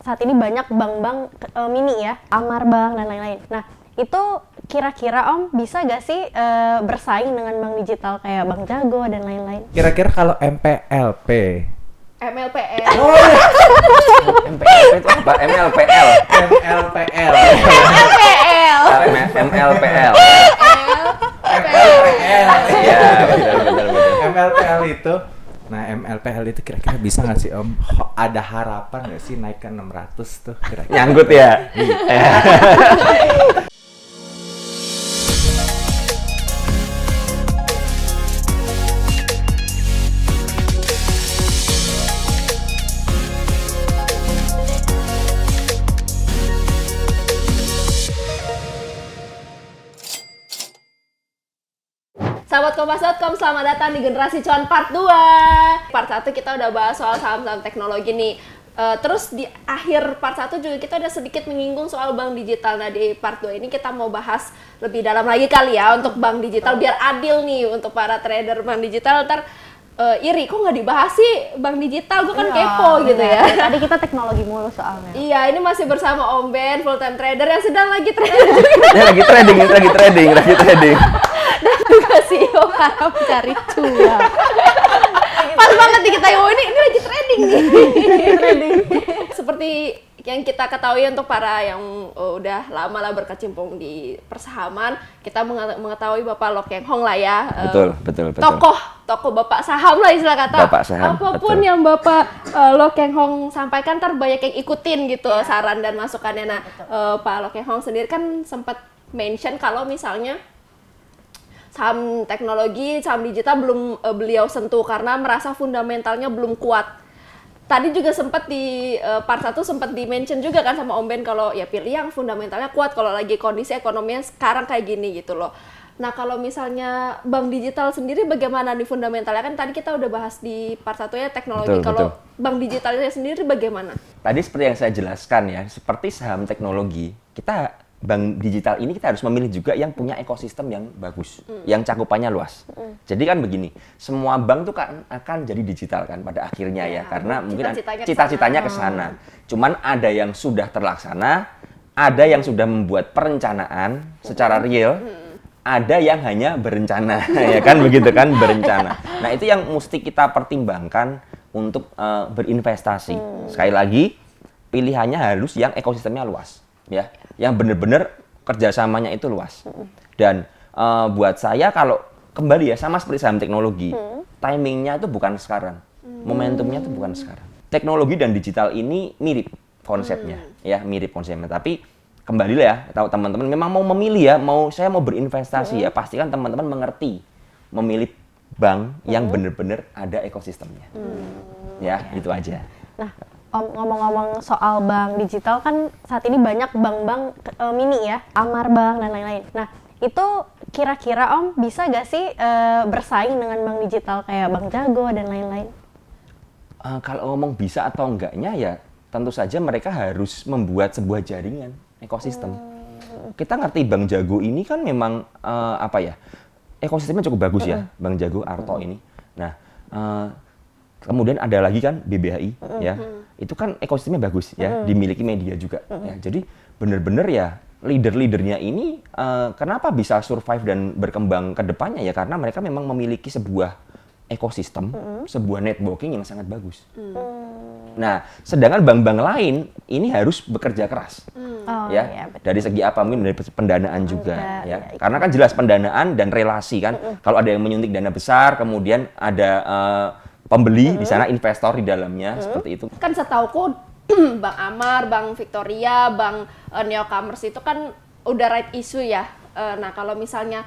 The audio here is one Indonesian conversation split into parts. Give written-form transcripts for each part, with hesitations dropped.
saat ini banyak bank-bank mini ya, Amar Bank dan lain-lain. Nah, itu kira-kira Om bisa gak sih bersaing dengan bank digital kayak Bank Jago dan lain-lain? Kira-kira kalau MPLP. MLPL. Oh iya. MPLP itu apa? MLPL. MLPL. MLPL. MLPL. MLPL. Iya, betul. MLPL itu. Nah, MLPL itu kira-kira bisa nggak sih Om? Ada harapan nggak sih naik ke 600 tuh kira-kira? Nyangkut ya. Sahabat Kompas.com, selamat datang di Generasi Cuan Part 2. Part 1 kita udah bahas soal saham-saham teknologi nih. Terus di akhir part 1 juga kita udah sedikit menyinggung soal bank digital. Nah di part 2 ini kita mau bahas lebih dalam lagi kali ya untuk bank digital biar adil nih untuk para trader bank digital. Ntar iri, kok nggak dibahas sih bank digital? Gue kan kepo gitu ya. Tadi kita teknologi mulu soalnya. Iya, ini masih bersama Om Ben, full time trader yang sedang lagi trading. Dia lagi trading. Dan juga CEO Harap cari cuan. pas banget nih kita ini lagi trading nih. Seperti yang kita ketahui untuk para yang udah lama lah berkecimpung di persahaman, kita mengetahui Bapak Lo Keng Hong lah ya. Betul. Tokoh Bapak saham lah istilah kata. Bapak saham, Apapun betul. yang Bapak Lo Keng Hong sampaikan ntar banyak yang ikutin gitu saran dan masukannya. Nah, Pak Lo Keng Hong sendiri kan sempat mention kalau misalnya saham teknologi, saham digital belum beliau sentuh karena merasa fundamentalnya belum kuat. Tadi juga sempat di part 1 sempat di-mention juga kan sama Om Ben kalau ya pilih yang fundamentalnya kuat kalau lagi kondisi ekonominya sekarang kayak gini gitu loh. Nah, kalau misalnya bank digital sendiri bagaimana nih fundamentalnya? Kan tadi kita udah bahas di part 1 ya teknologi. Kalau bank digitalnya sendiri bagaimana? Tadi seperti yang saya jelaskan ya, seperti saham teknologi, kita bank digital ini kita harus memilih juga yang punya ekosistem yang bagus, yang cakupannya luas. Jadi kan begini, semua bank tuh kan akan jadi digital kan pada akhirnya ya, karena mungkin cita-citanya ke sana. Cuman ada yang sudah terlaksana, ada yang sudah membuat perencanaan secara real, ada yang hanya berencana, ya kan begitu kan, berencana. Nah itu yang mesti kita pertimbangkan untuk berinvestasi. Sekali lagi, pilihannya harus yang ekosistemnya luas. Ya, yang benar-benar kerjasamanya itu luas. Dan buat saya kalau kembali ya sama seperti saham teknologi, timingnya itu bukan sekarang, momentumnya itu bukan sekarang. Teknologi dan digital ini mirip konsepnya, ya mirip konsepnya. Tapi kembali lah ya, tahu teman-teman memang mau memilih ya, saya mau berinvestasi ya, pastikan teman-teman mengerti memilih bank yang benar-benar ada ekosistemnya. Ya, itu aja. Nah, Om, ngomong-ngomong soal bank digital kan saat ini banyak bank-bank mini ya, Amar Bank dan lain-lain. Nah, itu kira-kira Om bisa gak sih bersaing dengan bank digital kayak Bank Jago dan lain-lain? Kalau ngomong bisa atau enggaknya ya tentu saja mereka harus membuat sebuah jaringan ekosistem. Kita ngerti Bank Jago ini kan memang ekosistemnya cukup bagus ya, Bank Jago Arto ini. Nah, kemudian ada lagi kan BBHI ya. Itu kan ekosistemnya bagus ya, dimiliki media juga. Ya, jadi benar-benar ya leader-leadernya ini kenapa bisa survive dan berkembang ke depannya ya karena mereka memang memiliki sebuah ekosistem, sebuah networking yang sangat bagus. Nah, sedangkan bank-bank lain ini harus bekerja keras. Ya, dari segi apa mungkin dari pendanaan juga ya. Karena kan jelas pendanaan dan relasi kan. Kalau ada yang menyuntik dana besar, kemudian ada pembeli di sana, investor di dalamnya, seperti itu. Kan setauku Bank Amar, Bank Victoria, Bank Neocommerce itu kan udah right issue ya. Nah kalau misalnya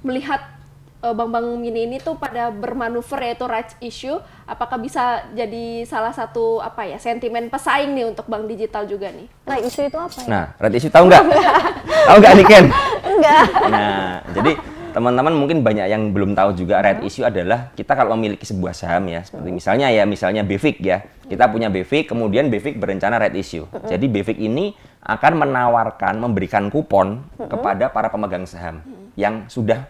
melihat bank-bank mini ini tuh pada bermanuver yaitu right issue, apakah bisa jadi salah satu sentimen pesaing nih untuk bank digital juga nih? Right issue itu apa ya? Nah, right issue tahu nggak? Tahu nggak nih Ken? Enggak. Nah, jadi teman-teman mungkin banyak yang belum tahu juga right issue adalah kita kalau memiliki sebuah saham ya, seperti misalnya BEVIC ya. Kita punya BEVIC, kemudian BEVIC berencana right issue. Jadi BEVIC ini akan memberikan kupon kepada para pemegang saham yang sudah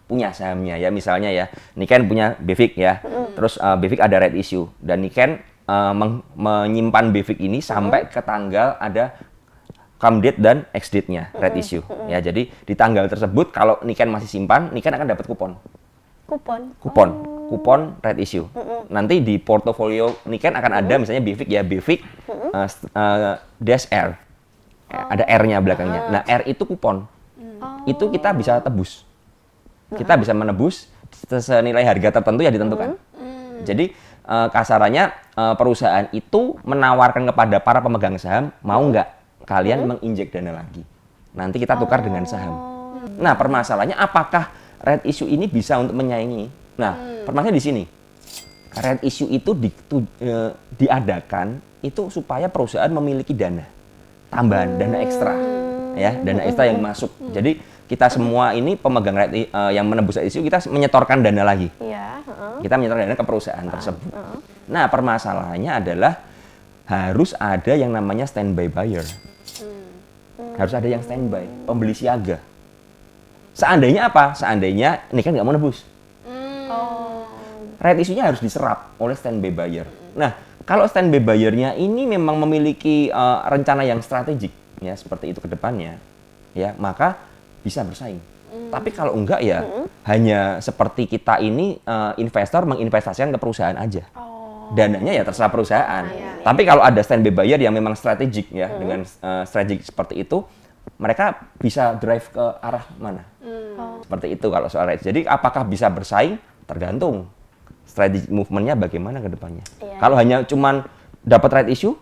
punya sahamnya ya. Misalnya ya, Niken punya BEVIC ya. Terus BEVIC ada right issue dan Niken menyimpan BVIC ini sampai ke tanggal ada come date dan ex date-nya, right issue. Ya, jadi di tanggal tersebut kalau Niken masih simpan, Niken akan dapat kupon. Kupon right issue. Nanti di portofolio Niken akan ada misalnya BVIC ya, BVIC dash R. Ada R-nya belakangnya. Nah, R itu kupon. Itu kita bisa tebus. Kita bisa menebus senilai harga tertentu yang ditentukan. Jadi kasarannya perusahaan itu menawarkan kepada para pemegang saham, mau nggak kalian menginjek dana lagi. Nanti kita tukar dengan saham. Nah, permasalahannya apakah right issue ini bisa untuk menyaingi? Nah, permasalahannya di sini. Right issue itu diadakan itu supaya perusahaan memiliki dana tambahan, dana ekstra. Ya, dana ekstra yang masuk. Jadi kita semua ini pemegang yang menebus right issue, kita menyetorkan dana lagi. Kita menyetorkan dana ke perusahaan tersebut. Nah, permasalahannya adalah harus ada yang namanya standby buyer. Harus ada yang standby, pembeli siaga. Seandainya apa? Seandainya ini kan nggak mau nebus. Right issue-nya harus diserap oleh standby buyer. Nah, kalau standby buyer-nya ini memang memiliki rencana yang strategik, ya seperti itu ke depannya, ya maka bisa bersaing. Tapi kalau enggak ya hanya seperti kita ini investor menginvestasikan ke perusahaan aja. Dananya ya terserah perusahaan. Tapi kalau ada standby buyer yang memang strategik ya dengan strategik seperti itu, mereka bisa drive ke arah mana? Seperti itu kalau soal right. Jadi apakah bisa bersaing? Tergantung strategic movement-nya bagaimana ke depannya. Kalau hanya cuman dapat right issue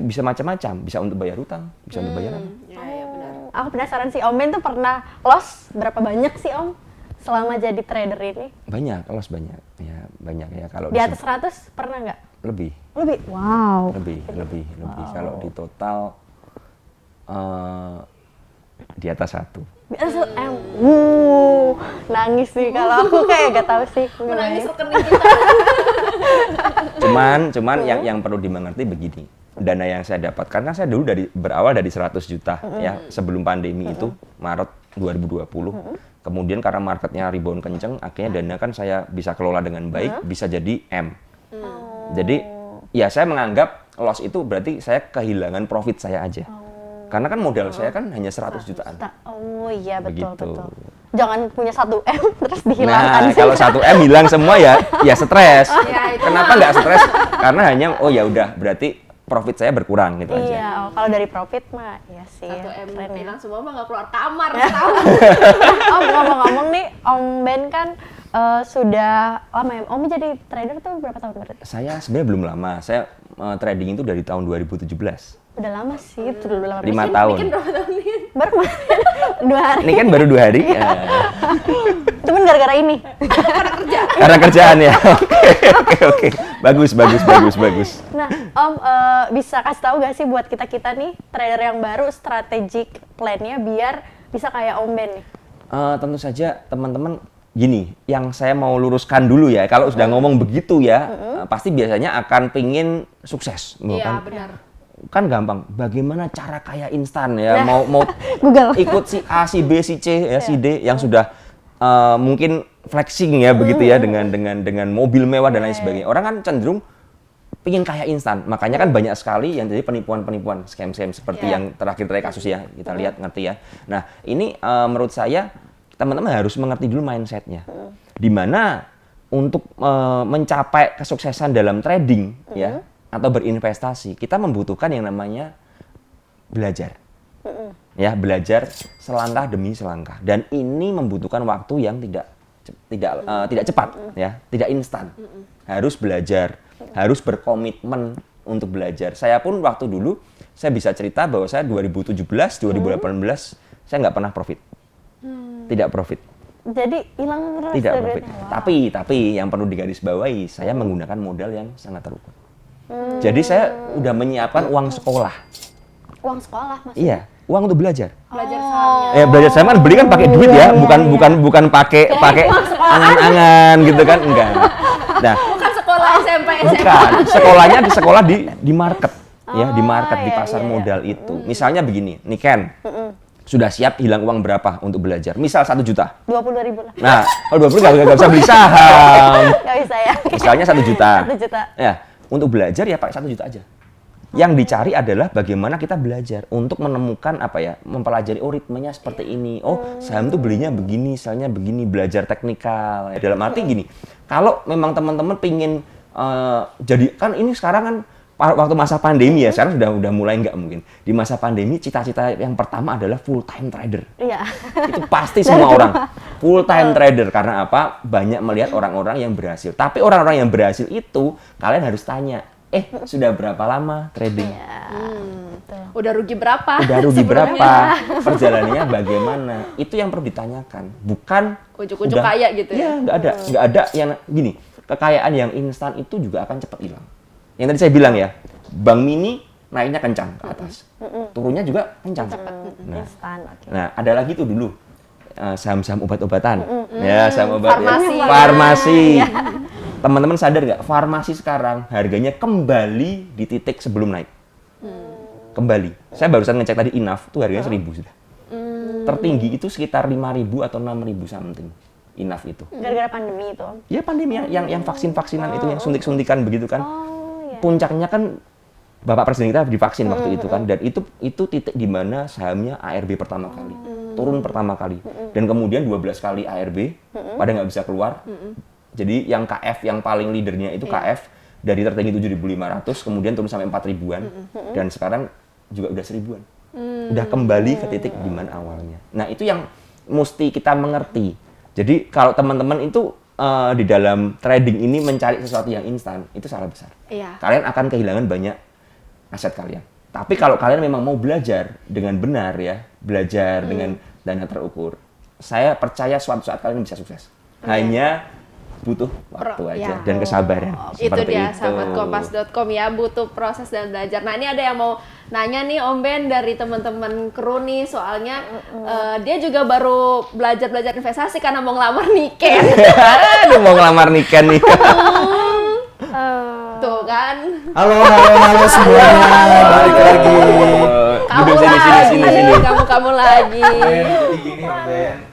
bisa macam-macam, bisa untuk bayar utang, bisa untuk bayar apa? Aku penasaran sih, Om Ben tuh pernah loss berapa banyak sih Om selama jadi trader ini? Banyak, loss banyak. Ya, banyak ya kalau di atas 100 pernah nggak? Lebih. Wow. Lebih. Kalau di total di atas 1. Di atas nangis sih kalau aku kayak gak tahu sih. Menangis rekening kita. Cuman yang perlu dimengerti begini. Dana yang saya dapat karena saya dulu berawal dari 100 juta ya sebelum pandemi itu Maret 2020. Kemudian karena marketnya rebound kenceng, akhirnya dana kan saya bisa kelola dengan baik, bisa jadi M. Jadi ya saya menganggap loss itu berarti saya kehilangan profit saya aja. Karena kan modal saya kan hanya 100 jutaan. Oh iya betul. Begitu. Jangan punya 1 M terus dihilangkan. Nah, kalau 1 M hilang semua ya stres. Kenapa nggak stres? Karena hanya ya udah berarti profit saya berkurang gitu aja. Iya, kalau dari profit mah ya sih. 1 M keren ya. hilang semua mah nggak keluar kamar setahun. Om ngomong-ngomong nih, Om Ben kan sudah lama ya. Om jadi trader tuh berapa tahun berarti? Saya sebenarnya belum lama. Saya trading itu dari tahun 2017. Udah lama sih, itu udah lama. 5 tahun. Bikin berapa tahun nih? Baru kemarin 2 hari. Ini kan baru 2 hari. Cuman gara-gara ini. Karena kerjaan ya. Oke. Bagus. Nah, Om bisa kasih tahu gak sih buat kita nih trader yang baru strategic plan-nya biar bisa kayak Om Ben nih? Tentu saja teman-teman gini, yang saya mau luruskan dulu ya. Kalau sudah ngomong begitu ya, pasti biasanya akan pingin sukses. Iya, benar. Kan gampang. Bagaimana cara kaya instan ya? Mau Google. ikut si A, si B, si C, ya, si D yang sudah mungkin flexing ya begitu ya dengan mobil mewah dan lain sebagainya. Orang kan cenderung pingin kaya instan. Makanya kan banyak sekali yang jadi penipuan-penipuan, scam-scam seperti yang terakhir kasus ya kita lihat ngerti ya. Nah ini menurut saya teman-teman harus mengerti dulu mindsetnya. Dimana untuk mencapai kesuksesan dalam trading ya atau berinvestasi kita membutuhkan yang namanya belajar. Ya belajar selangkah demi selangkah dan ini membutuhkan waktu yang tidak cepat ya, tidak instan. Harus belajar, harus berkomitmen untuk belajar. Saya pun waktu dulu saya bisa cerita bahwa saya 2017, 2018 saya nggak pernah profit. Tidak profit. Jadi hilang terus. Tidak profit. Tapi yang perlu digarisbawahi, saya menggunakan modal yang sangat terukur. Jadi saya udah menyiapkan uang sekolah. Uang sekolah maksudnya? Iya, uang untuk belajar. Belajar sahamnya. Belajar saya kan beli kan pakai duit ya, bukan pakai angan-angan gitu kan, enggak. Nah, Bukan sekolah SMP, bukan. Sekolahnya di sekolah di market ya, di market di pasar modal itu. Misalnya begini, Niken. Sudah siap hilang uang berapa untuk belajar? Misal 1 juta. 20.000 lah. Nah, kalau 20 nggak bisa beli saham. Nggak bisa ya. Misalnya 1 juta. 1 juta. Ya, untuk belajar ya pakai 1 juta aja. Yang dicari adalah bagaimana kita belajar untuk menemukan mempelajari ritmenya seperti ini. Oh, saham tuh belinya begini, selnya begini, belajar teknikal. Dalam arti gini, kalau memang teman-teman pingin jadi kan ini sekarang kan waktu masa pandemi ya, sekarang udah mulai nggak mungkin. Di masa pandemi cita-cita yang pertama adalah full time trader. Iya. Itu pasti semua orang full time trader karena apa? Banyak melihat orang-orang yang berhasil. Tapi orang-orang yang berhasil itu kalian harus tanya, sudah berapa lama trading? Udah rugi berapa? Udah rugi berapa? Perjalanannya bagaimana? Itu yang perlu ditanyakan, bukan ujuk-ujuk kaya gitu ya. Iya, nggak ada yang gini. Kekayaan yang instan itu juga akan cepat hilang. Yang tadi saya bilang ya, Bank Mini naiknya kencang ke atas, turunnya juga kencang. Instan, oke. Nah, ada lagi tuh dulu saham-saham obat-obatan, ya saham obat, Farmasi. ya. Farmasi. Teman-teman sadar nggak? Farmasi sekarang harganya kembali di titik sebelum naik. Kembali. Saya barusan ngecek tadi Inaf, tuh harganya 1.000 sudah. Tertinggi itu sekitar 5.000 atau 6.000 something. Inaf itu. Gara-gara pandemi itu. Ya pandemi yang vaksin-vaksinan itu, yang suntik-suntikan begitu kan. Iya. Puncaknya kan Bapak Presiden kita divaksin waktu itu kan, dan itu titik di mana sahamnya ARB pertama kali, turun pertama kali, dan kemudian 12 kali ARB, pada nggak bisa keluar. Jadi yang KF, yang paling leadernya itu KF, dari tertinggi 7.500, kemudian turun sampai 4.000-an, dan sekarang juga udah 1.000-an. Udah kembali ke titik di mana awalnya. Nah itu yang mesti kita mengerti. Jadi kalau teman-teman itu di dalam trading ini mencari sesuatu yang instan, itu salah besar. Iya. Kalian akan kehilangan banyak aset kalian. Tapi kalau kalian memang mau belajar dengan benar ya, belajar dengan dana terukur, saya percaya suatu saat kalian bisa sukses. Hanya butuh waktu aja dan kesabaran. Itu Seperti dia, itu. sahabat kompas.com ya, butuh proses dan belajar. Nah, ini ada yang mau nanya nih Om Ben dari teman-teman kru nih, soalnya dia juga baru belajar investasi karena mau ngelamar Niken. Aduh, mau ngelamar Niken nih. Tuh kan. Halo semuanya, balik lagi. Kamu Duduk sini. Kamu lagi. Jadi gini Ben,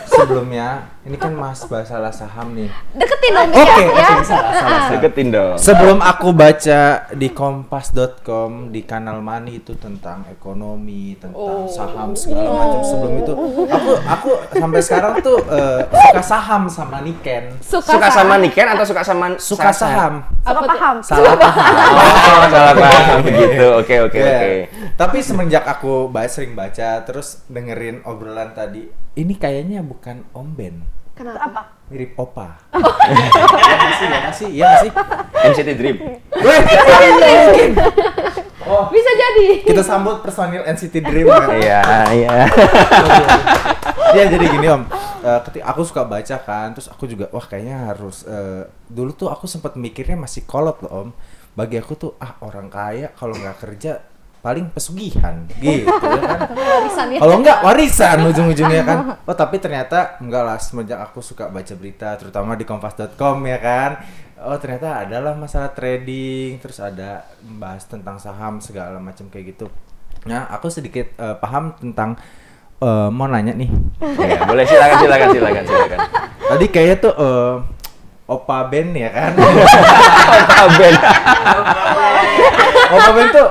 sebelumnya ini kan Mas bahas salah saham nih. Deketin dong Oke, ya. salah. Deketin dong. Sebelum aku baca di kompas.com di kanal Money itu tentang ekonomi, tentang saham segala macam, sebelum itu aku sampai sekarang tuh suka saham sama Niken. Suka sama Niken atau suka sama Suka saham. Salah paham. Salah paham. Oh, salah paham begitu. Oke. Ya. Tapi semenjak aku sering baca terus dengerin obrolan tadi, ini kayaknya bukan Om Ben. Kenapa? Mirip Opa. Iya nggak sih? NCT Dream. Mungkin. Oh, Bisa jadi. kita sambut personil NCT Dream. Kan? Iya. Ya jadi gini Om, ketika aku suka baca kan, terus aku juga wah kayaknya harus dulu tuh aku sempat mikirnya masih kolot loh Om. Bagi aku tuh orang kaya kalau nggak kerja paling pesugihan gitu ya kan. Warisan ya. Kalau enggak warisan ujung-ujungnya kan. Oh tapi ternyata enggak lah, semenjak aku suka baca berita terutama di kompas.com ya kan. Oh ternyata adalah masalah trading, terus ada membahas tentang saham segala macam kayak gitu. Nah aku sedikit paham tentang mau nanya nih. Ya, boleh silakan. Tadi kayaknya tuh Opa Ben ya kan. Opa Ben. Opa Ben tuh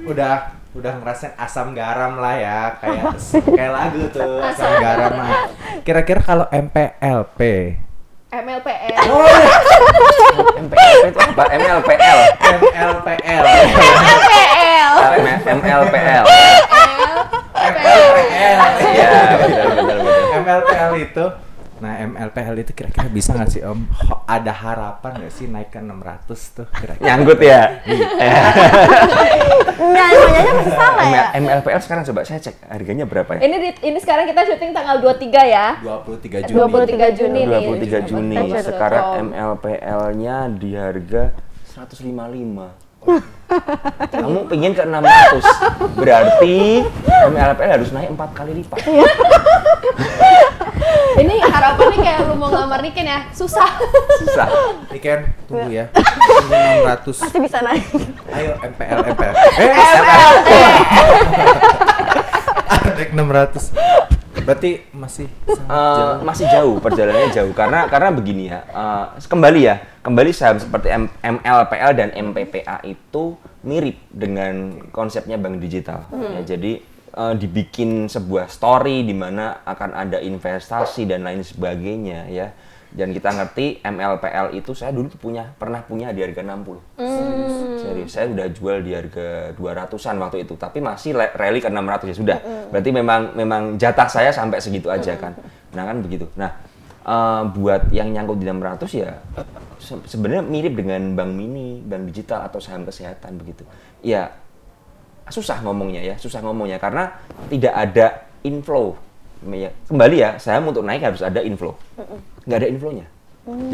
udah ngerasain asam garam lah ya, kayak lagu tuh asam garam. Nah, kira-kira kalau MPLP MLPL. oh iya. MPLP itu apa? MLPL. MLPL MLPL. Iya, betul. MLPL itu, nah MLPL itu kira-kira bisa nggak sih Om? Ada harapan nggak sih naik ke 600 tuh kira-kira? Nyangkut ya. Enggak, namanya masih salah ya. MLPL sekarang coba saya cek harganya berapa ya? Ini sekarang kita syuting tanggal 23 ya. 23 Juni. 23 Juni nih. 23 Juni. Kompas.com. Sekarang MLPL-nya di harga 155. Kamu pengen ke 600. Berarti MLPL harus naik 4 kali lipat. Ini harapannya kayak lu mau ngelamar Niken ya, susah. Ini kan tunggu ya. Tunggu 600. Pasti bisa naik. Ayo MPL. Naik 600. Berarti masih sangat jauh. Masih jauh, perjalanannya jauh karena begini ya, kembali saham seperti MLPL dan MPPA itu mirip dengan konsepnya bank digital. Ya, jadi dibikin sebuah story di mana akan ada investasi dan lain sebagainya ya. Dan kita ngerti MLPL itu saya dulu pernah punya di harga 60. Serius, saya udah jual di harga 200-an waktu itu, tapi masih rally ke 600 ya sudah. Berarti memang jatah saya sampai segitu aja kan. Nah kan begitu. Nah, buat yang nyangkut di 600 ya sebenarnya mirip dengan bank mini, bank digital atau saham kesehatan begitu. Ya susah ngomongnya karena tidak ada inflow. Kembali ya, saham untuk naik harus ada inflow. Nggak ada inflow-nya.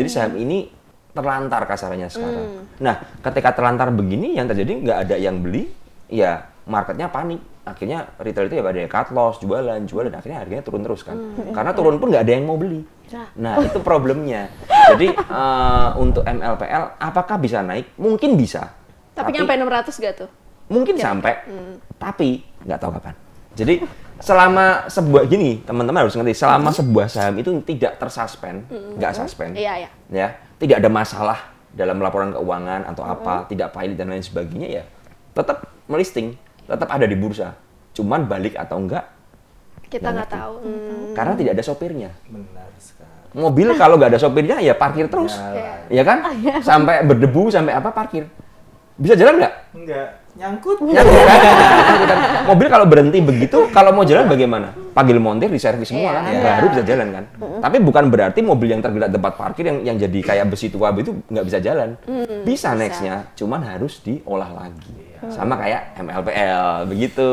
Jadi saham ini terlantar kasarannya sekarang. Nah, ketika terlantar begini yang terjadi nggak ada yang beli, ya marketnya panik. Akhirnya retail itu ya pada cut loss, jualan, akhirnya harganya turun terus kan. Karena turun pun nggak ada yang mau beli. Nah, itu problemnya. Jadi untuk MLPL apakah bisa naik? Mungkin bisa. Tapi nyampe 600 gak tuh? Mungkin sampai, tapi nggak tahu kapan. Jadi selama sebuah gini, teman-teman harus ngerti, selama sebuah saham itu tidak tersuspend, nggak suspend, Iya. ya, tidak ada masalah dalam laporan keuangan atau apa, tidak pilot dan lain sebagainya ya, tetap melisting, tetap ada di bursa. Cuman balik atau enggak, Kita nggak tahu. karena tidak ada sopirnya. Benar sekali. Mobil kalau nggak ada sopirnya ya parkir terus, Jalan. ya kan? Sampai berdebu, sampai apa parkir. Bisa jalan nggak? Enggak, nyangkut. Nyangkut kan? Nyangkut kan? Mobil kalau berhenti begitu, kalau mau jalan bagaimana? Panggil montir, diservis semua kan? Iya. Baru bisa jalan kan? Tapi bukan berarti mobil yang tergeletak tempat parkir yang jadi kayak besi tua itu nggak bisa jalan. Bisa next-nya, cuman harus diolah lagi. Sama kayak MLPL, begitu.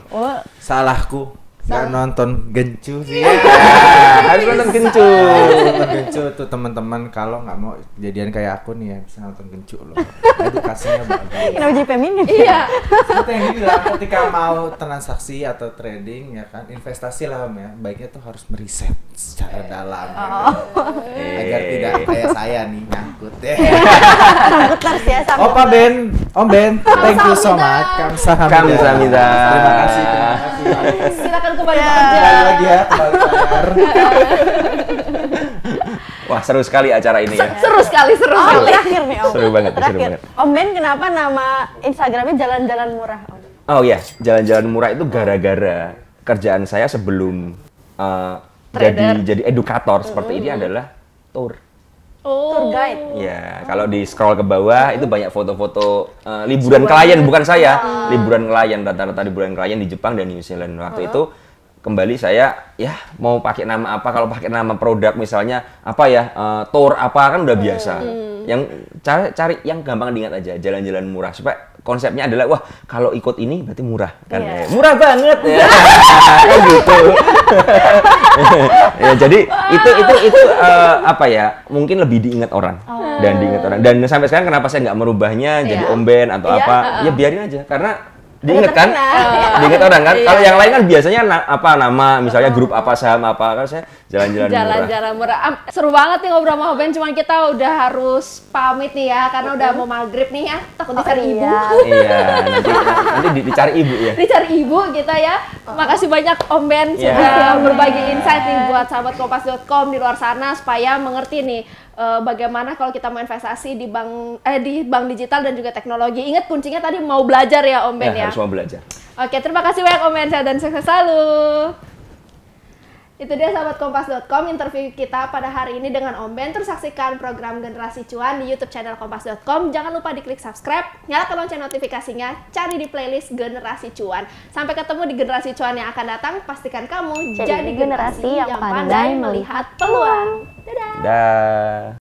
Oh, Salahku. Nggak nonton Gencu sih. Harus nonton Gencu. Nonton Gencu tuh teman-teman, kalau nggak mau jadian kayak aku nih ya bisa nonton Gencu loh. Edukasinya bagus. kenapa jadi feminim? Iya. Seperti yang dibilang, ketika mau transaksi atau trading ya kan, investasi lah Om ya, baiknya tuh harus meriset secara dalam ya kan? Agar tidak kayak saya nih nyangkut ya. Sambut terus ya, sambut. Opa Ben, Om Ben, thank you so much. Kamsahamnida. Kamsahamnida. Terima kasih, terima kasih. Silakan kembali Ya. bekerja. Kembali lagi ya, kembali bayar. Wah, seru sekali acara ini ya. Seru sekali. Oh, terakhir nih Om. Seru banget, seru Terakhir. banget. Om Ben, kenapa nama Instagramnya jalan-jalan murah Om? Oh iya, jalan-jalan murah itu gara-gara kerjaan saya sebelum jadi edukator seperti ini adalah tour. Tour guide. Ya, kalau di scroll ke bawah itu banyak foto-foto liburan klien, bukan saya. Liburan klien, rata-rata liburan klien di Jepang dan New Zealand. Waktu itu kembali saya ya mau pakai nama apa, kalau pakai nama produk misalnya apa ya, tour apa kan udah biasa. Yang cari yang gampang diingat aja, jalan-jalan murah supaya konsepnya adalah wah kalau ikut ini berarti murah kan. Iya. Murah banget ya. Kan gitu. Ya, jadi itu apa ya, mungkin lebih diingat orang dan sampai sekarang kenapa saya nggak merubahnya jadi Iya. Om Ben atau Iya, apa, ya biarin aja karena diingat kan, terkenal. diingat orang kan. Iya. Kalau yang lain kan biasanya nama misalnya grup apa saham apa, kan saya jalan-jalan murah. Jalan-jalan murah. Seru banget nih ngobrol sama Ben, cuman kita udah harus pamit nih ya karena udah mau maghrib nih ya. Takut dicari ibu. Iya, nanti dicari ibu ya. Dicari ibu kita ya. Makasih banyak Om Ben Iya. sudah berbagi insight nih buat sahabat kompas.com di luar sana supaya mengerti nih bagaimana kalau kita mau investasi di bank digital dan juga teknologi. Ingat kuncinya tadi mau belajar ya Om Ben ya. Harus mau belajar. Oke, terima kasih banyak Om Ben, sehat dan sukses selalu. Itu dia sahabat kompas.com interview kita pada hari ini dengan Om Ben. Terus saksikan program Generasi Cuan di YouTube channel kompas.com. Jangan lupa diklik subscribe, nyalakan lonceng notifikasinya, cari di playlist Generasi Cuan. Sampai ketemu di Generasi Cuan yang akan datang. Pastikan kamu jadi generasi yang pandai melihat peluang. Dadah. Dah.